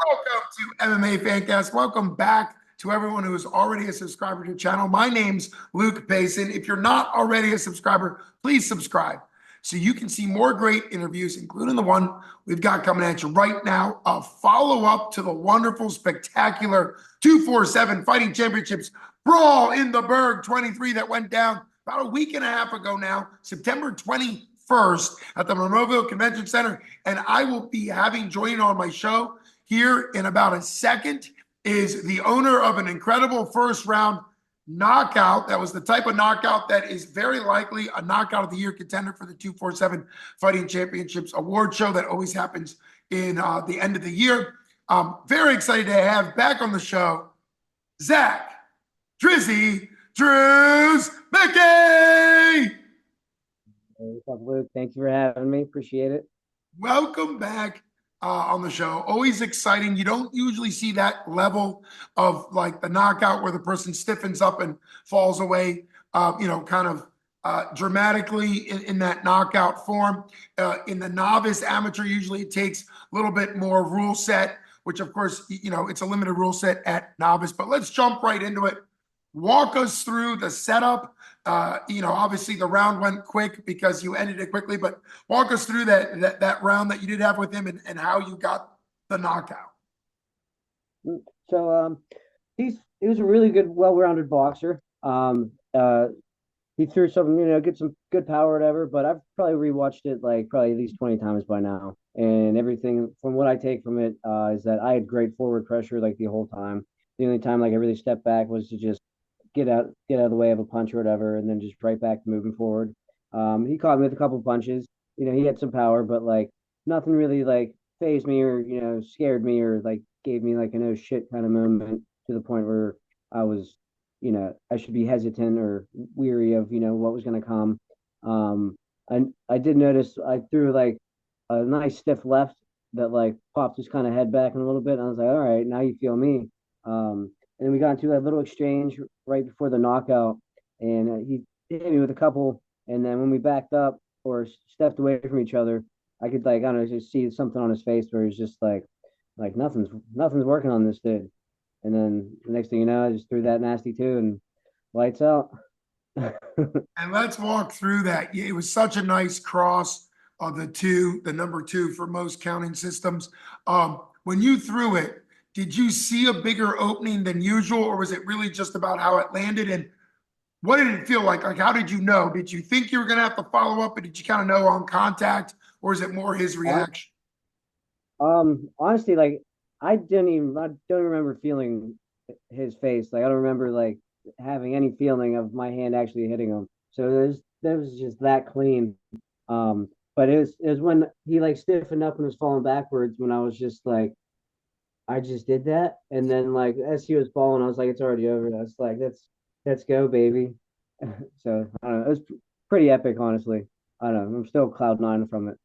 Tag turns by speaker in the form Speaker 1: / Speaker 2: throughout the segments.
Speaker 1: Welcome to MMA Fancast. Welcome back to everyone who is already a subscriber to the channel. My name's Luke Payson. If you're not already a subscriber, please subscribe so you can see more great interviews, including the one we've got coming at you right now. A follow-up to the wonderful, spectacular 247 Fighting Championships Brawl in the Burgh 23 that went down about a week and a half ago now, September 21st at the Monroeville Convention Center. And I will be having joining on my show here in about a second is the owner of an incredible first round knockout. That was the type of knockout that is very likely a knockout of the year contender for the 247 Fighting Championships award show that always happens in the end of the year. Very excited to have back on the show, Zach Drzemiecki.
Speaker 2: What's up, Luke? Thank you for having me. Appreciate it.
Speaker 1: Welcome back on the show. Always exciting. You don't usually see that level of like the knockout where the person stiffens up and falls away, kind of dramatically in that knockout form. In the novice amateur, usually it takes a little bit more rule set, which of course, it's a limited rule set at novice, but let's jump right into it. Walk us through the setup. Obviously the round went quick because you ended it quickly, but walk us through that round that you did have with him and how you got the knockout.
Speaker 2: So he was a really good, well-rounded boxer. He threw get some good power or whatever, but I've probably rewatched it like probably at least 20 times by now. And everything from what I take from it is that I had great forward pressure like the whole time. The only time like I really stepped back was to just get out of the way of a punch or whatever, and then just right back to moving forward. He caught me with a couple punches. He had some power, but like nothing really like phased me or scared me or like gave me like a no shit kind of moment to the point where I was I should be hesitant or weary of what was going to come. I did notice I threw like a nice stiff left that like popped his kind of head back in a little bit. And I was like, all right, now you feel me. And then we got into that little exchange right before the knockout, and he hit me with a couple. And then when we backed up or stepped away from each other, I could like I don't know, just see something on his face where he's just like nothing's working on this dude. And then the next thing you know, I just threw that nasty too, and lights out.
Speaker 1: And let's walk through that. It was such a nice cross of the number two for most counting systems. When you threw it, did you see a bigger opening than usual, or was it really just about how it landed? And what did it feel like? Like, how did you know? Did you think you were going to have to follow up, but did you kind of know on contact, or is it more his reaction?
Speaker 2: Honestly, like I don't remember feeling his face. Like I don't remember like having any feeling of my hand actually hitting him. So that was just that clean. But it was when he like stiffened up and was falling backwards when I was just like, I just did that, and then like as he was falling, I was like, it's already over. I was like, let's go, baby. So I don't know. It was pretty epic, honestly. I don't know. I'm still cloud nine from it.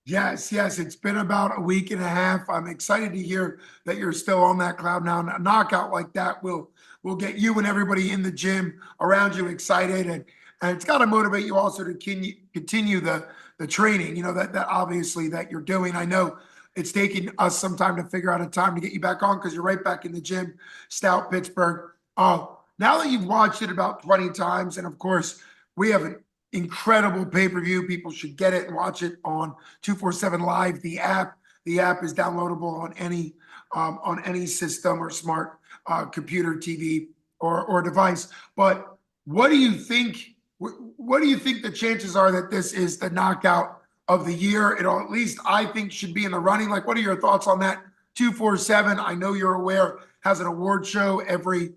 Speaker 1: Yes. It's been about a week and a half. I'm excited to hear that you're still on that cloud now. A knockout like that will get you and everybody in the gym around you excited, and it's got to motivate you also to continue the training. That obviously that you're doing. I know it's taking us some time to figure out a time to get you back on because you're right back in the gym, Stout Pittsburgh. Now that you've watched it about 20 times, and of course, we have an incredible pay-per-view. People should get it and watch it on 247 Live, the app. The app is downloadable on any system or smart computer, TV, or device. But what do you think? What do you think the chances are that this is the knockout of the year? It'll at least, I think, should be in the running. Like, what are your thoughts on that? 247, I know you're aware, has an award show every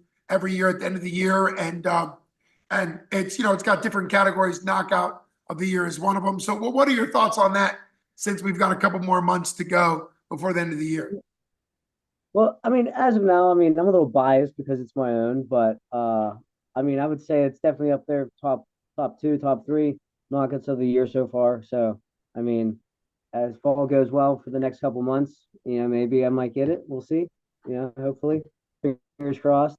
Speaker 1: year at the end of the year, and it's it's got different categories. Knockout of the year is one of them. So, what are your thoughts on that? Since we've got a couple more months to go before the end of the year.
Speaker 2: Well, I mean, as of now, I mean, I'm a little biased because it's my own, but I mean, I would say it's definitely up there, top two, top three knockouts of the year so far. So, I mean, as fall goes well for the next couple months, maybe I might get it. We'll see. Hopefully, fingers crossed.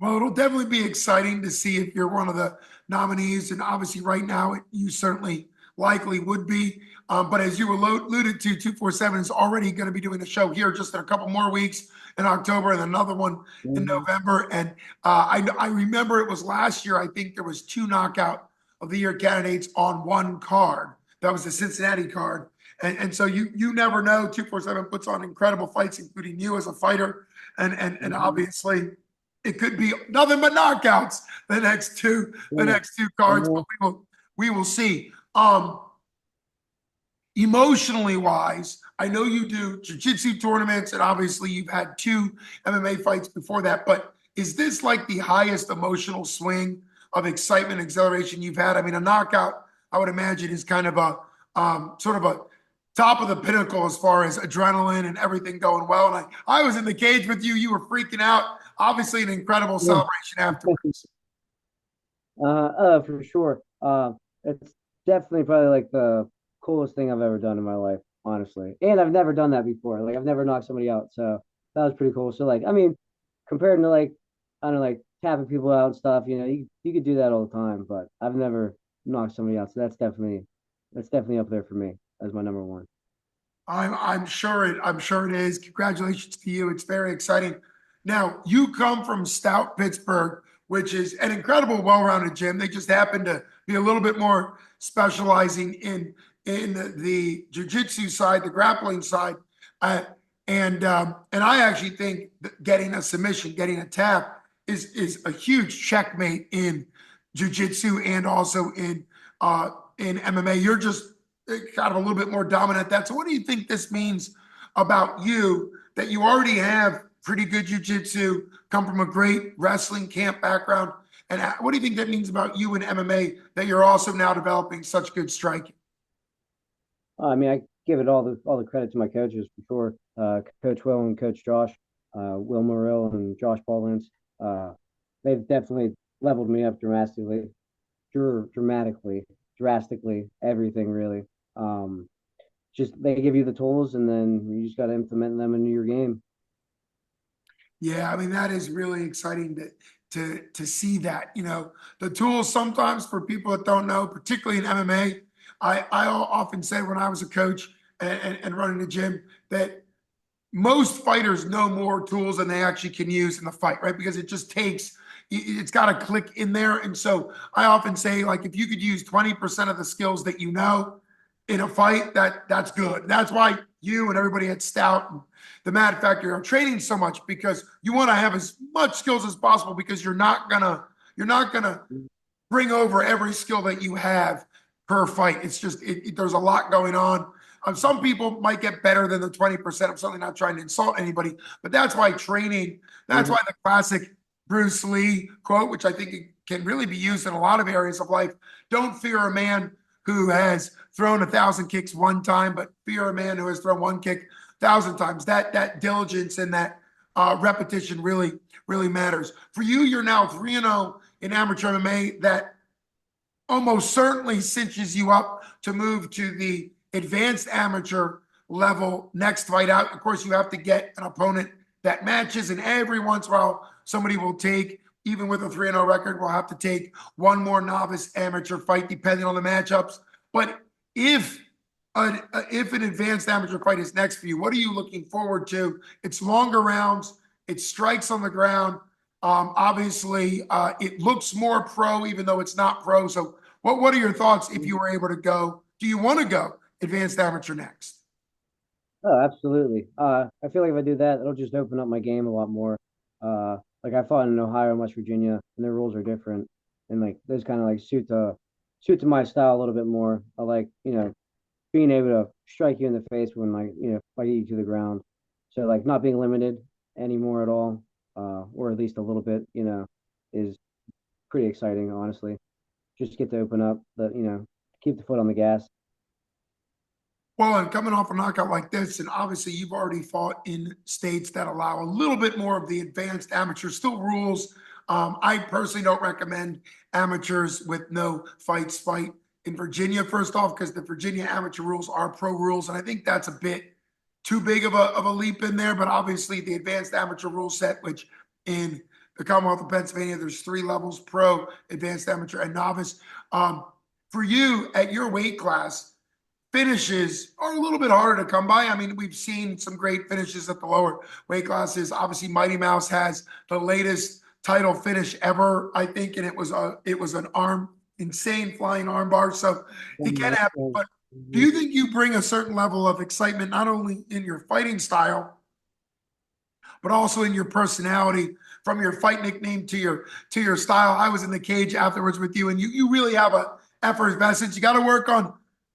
Speaker 1: Well, it'll definitely be exciting to see if you're one of the nominees. And obviously, right now, you certainly likely would be. But as you alluded to, 247 is already going to be doing a show here just in a couple more weeks in October and another one in
Speaker 2: Mhm.
Speaker 1: November. And I remember it was last year, I think there was two knockout of the year candidates on one card. That was the Cincinnati card. And so you never know. 247 puts on incredible fights, including you as a fighter. And
Speaker 2: Mhm.
Speaker 1: obviously it could be nothing but knockouts the
Speaker 2: Yeah.
Speaker 1: next two cards, but
Speaker 2: Mhm.
Speaker 1: we will see. Emotionally wise, I know you do jiu-jitsu tournaments, and obviously you've had two MMA fights before that, but is this like the highest emotional swing of excitement, exhilaration you've had? I mean, a knockout, I would imagine, is kind of a sort of a top of the pinnacle as far as adrenaline and everything going well. And I was in the cage with you, you were freaking out. Obviously, an incredible
Speaker 2: Yeah.
Speaker 1: celebration afterwards.
Speaker 2: For sure. It's definitely probably like the coolest thing I've ever done in my life, honestly. And I've never done that before. Like I've never knocked somebody out, so that was pretty cool. So like, I mean, compared to like, I don't know, like tapping people out and stuff, you could do that all the time, but I've never knocked somebody out. So that's definitely up there for me as my number one.
Speaker 1: I'm sure it is. Congratulations to you. It's very exciting. Now, you come from Stout Pittsburgh, which is an incredible, well-rounded gym. They just happen to be a little bit more specializing in the jiu-jitsu side, the grappling side. Uh, and I actually think that getting a submission, getting a tap is a huge checkmate in jiu-jitsu and also in MMA. You're just kind of a little bit more dominant at that. So what do you think this means about you that you already have pretty good jujitsu, come from a great wrestling camp background? And what do you think that means about you in MMA that you're also now developing such good striking?
Speaker 2: I mean, I give it all the credit to my coaches for sure. Coach Will and Coach Josh, Will Morrill and Josh Paulins. Uh, they've definitely leveled me up drastically, everything really. Um, just they give you the tools, and then you just got to implement them into your game.
Speaker 1: Yeah, I mean that is really exciting to see that. The tools sometimes for people that don't know, particularly in MMA, I often say when I was a coach and running the gym that most fighters know more tools than they actually can use in the fight, right? Because it just takes, it's got to click in there. And so I often say, like, if you could use 20% of the skills that you know in a fight, that's good. That's why you and everybody at Stout and the Mad Factory are training so much because you want to have as much skills as possible because you're not gonna bring over every skill that you have per fight. It's just there's a lot going on. Some people might get better than the 20%. I'm certainly not trying to insult anybody, but that's why training, that's
Speaker 2: Mhm.
Speaker 1: why the classic Bruce Lee quote, which I think can really be used in a lot of areas of life, don't fear a man who has thrown 1,000 kicks one time, but fear a man who has thrown one kick 1,000 times. That diligence and that repetition really matters. For you, you're now 3-0 in amateur MMA. That almost certainly cinches you up to move to the advanced amateur level next fight out. Of course, you have to get an opponent that matches, and every once in a while, somebody will take, even with a 3-0 record, will have to take one more novice amateur fight, depending on the matchups. But if if an advanced amateur fight is next for you, what are you looking forward to? It's longer rounds, it's strikes on the ground. Obviously, it looks more pro, even though it's not pro. So, what are your thoughts if you were able to go? Do you want to go advanced amateur next?
Speaker 2: Oh, absolutely. I feel like if I do that, it'll just open up my game a lot more. Like I fought in Ohio and West Virginia, and their rules are different, and like those kind of like suit to my style a little bit more. I like being able to strike you in the face when like if I get you to the ground. So like not being limited anymore at all, or at least a little bit, is pretty exciting, honestly. Just get to open up keep the foot on the gas.
Speaker 1: Well, and coming off a knockout like this, and obviously you've already fought in states that allow a little bit more of the advanced amateur still rules. I personally don't recommend amateurs with no fights fight in Virginia, first off, because the Virginia amateur rules are pro rules. And I think that's a bit too big of a leap in there. But obviously, the advanced amateur rule set, which in the Commonwealth of Pennsylvania, there's three levels: pro, advanced amateur, and novice. Um, for you at your weight class, finishes are a little bit harder to come by. I mean, we've seen some great finishes at the lower weight classes. Obviously, Mighty Mouse has the latest title finish ever, I think, and it was an insane flying arm bar. So it can happen. But do you think you bring a certain level of excitement not only in your fighting style, but also in your personality, from your fight nickname to your style? I was in the cage afterwards with you, and you really have a effervescence. You got to work on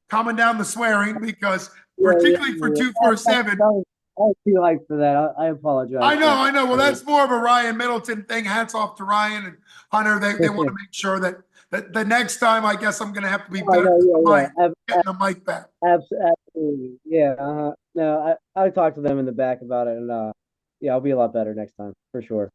Speaker 1: calming down the swearing, because
Speaker 2: Yeah, yeah,
Speaker 1: particularly for
Speaker 2: yeah.
Speaker 1: 247.
Speaker 2: I was too hyped for that. I apologize.
Speaker 1: I know. Well, that's more of a Ryan Middleton thing. Hats off to Ryan and Hunter. They want to make sure that the next time, I guess I'm going to have to be
Speaker 2: Oh,
Speaker 1: better
Speaker 2: no,
Speaker 1: with the
Speaker 2: yeah,
Speaker 1: mic, getting the mic back.
Speaker 2: absolutely. Yeah. No, I talked to them in the back about it, and yeah, I'll be a lot better next time for sure.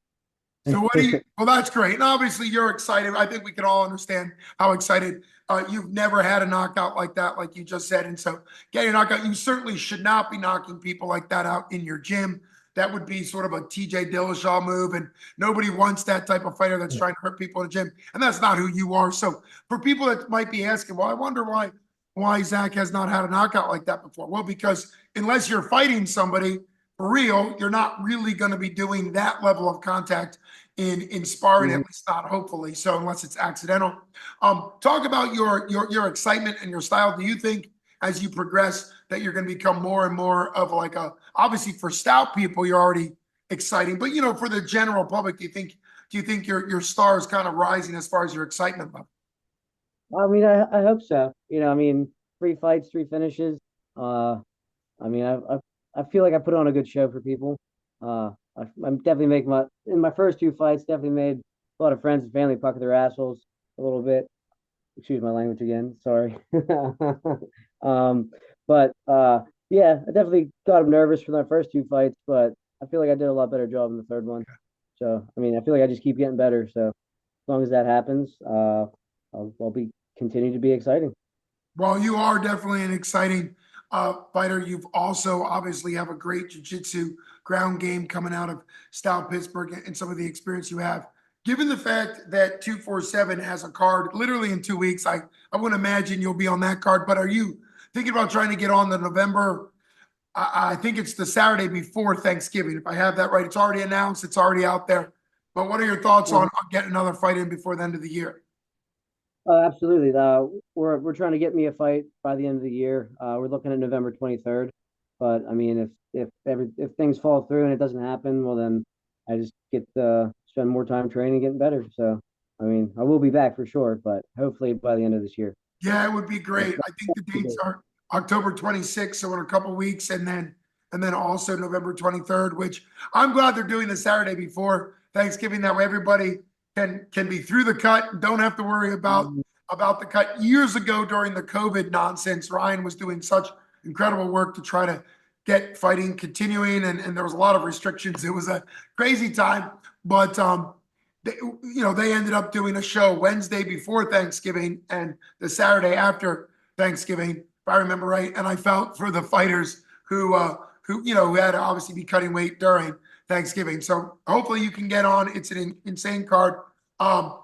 Speaker 1: So what do you? Well, that's great, and obviously you're excited. I think we can all understand how excited. You've never had a knockout like that, like you just said, and so getting a knockout, you certainly should not be knocking people like that out in your gym. That would be sort of a TJ Dillashaw move, and nobody wants that type of fighter that's trying to hurt people in the gym, and that's not who you are. So for people that might be asking, well, I wonder why Zach has not had a knockout like that before. Well, because unless you're fighting somebody for real, you're not really going to be doing that level of contact in sparring, at least not hopefully. So unless it's accidental. Talk about your excitement and your style. Do you think as you progress that you're going to become more and more of like a, obviously for stout people you're already exciting, but for the general public, do you think your star is kind of rising as far as your excitement level?
Speaker 2: I mean, I hope so. I mean, 3 fights, 3 finishes. Uh, I mean, I feel like I put on a good show for people. I'm definitely making in my first 2 fights, definitely made a lot of friends and family pucker their assholes a little bit. Excuse my language again. Sorry. um, but yeah, I definitely got them nervous for my first 2 fights, but I feel like I did a lot better job in the third one. So, I mean, I feel like I just keep getting better. So, as long as that happens, I'll be continue to be exciting.
Speaker 1: Well, you are definitely an exciting fighter. You've also obviously have a great jiu-jitsu ground game coming out of Stout Pittsburgh and some of the experience you have. Given the fact that 247 has a card literally in 2 weeks, I wouldn't imagine you'll be on that card. But are you thinking about trying to get on the November? I think it's the Saturday before Thanksgiving. If I have that right, it's already announced, it's already out there. But what are your thoughts on getting another fight in before the end of the year?
Speaker 2: Absolutely. We're trying to get me a fight by the end of the year. We're looking at November 23rd. But I mean, if things fall through and it doesn't happen, well then I just get to spend more time training, getting better. So I mean, I will be back for sure, but hopefully by the end of this year.
Speaker 1: Yeah, it would be
Speaker 2: That's
Speaker 1: great. I think the dates are October 26th, so in a couple weeks, and then also November 23rd, which I'm glad they're doing the Saturday before Thanksgiving. That way everybody can be through the cut and don't have to worry about the cut. Years ago during the COVID nonsense, Ryan was doing such incredible work to try to get fighting continuing, and there was a lot of restrictions. It was a crazy time, but they ended up doing a show Wednesday before Thanksgiving and the Saturday after Thanksgiving, if I remember right. And I felt for the fighters who had to obviously be cutting weight during Thanksgiving. So hopefully you can get on. It's an insane card. Um,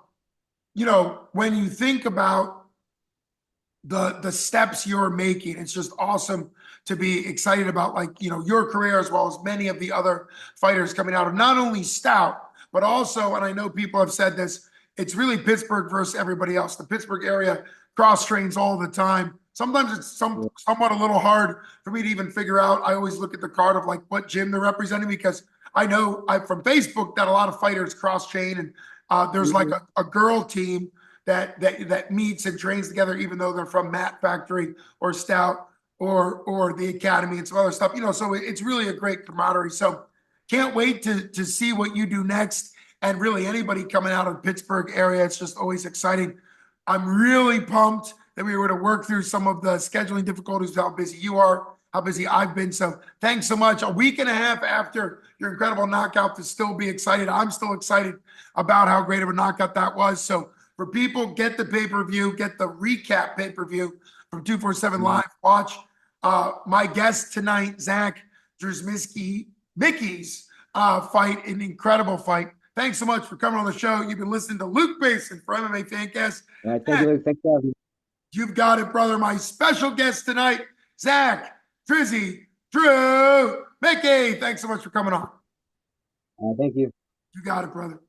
Speaker 1: when you think about the steps you're making, it's just awesome to be excited about, like, your career as well as many of the other fighters coming out of not only Stout, but also, and I know people have said this, it's really Pittsburgh versus everybody else. The Pittsburgh area cross trains all the time. Sometimes it's somewhat a little hard for me to even figure out. I always look at the card of like what gym they're representing, because I know from Facebook that a lot of fighters cross train, and there's like a girl team that meets and trains together, even though they're from Mat Factory or Stout or the Academy and some other stuff. So it's really a great camaraderie. So can't wait to see what you do next. And really anybody coming out of the Pittsburgh area, it's just always exciting. I'm really pumped that we were to work through some of the scheduling difficulties, how busy you are, how busy I've been. So thanks so much. A week and a half after your incredible knockout to still be excited. I'm still excited about how great of a knockout that was. So for people, get the pay-per-view, get the recap pay-per-view from 247 Live. Watch my guest tonight, Zach Drzemiecki, Mickey's fight, an incredible fight. Thanks so much for coming on the show. You've been listening to Luke Basin for MMA Fancast.
Speaker 2: All right, thank you, Luke. Thanks for having me.
Speaker 1: You've got it, brother. My special guest tonight, Zach Drizzy Drew Mickey. Thanks so much for coming on.
Speaker 2: Thank you.
Speaker 1: You got it, brother.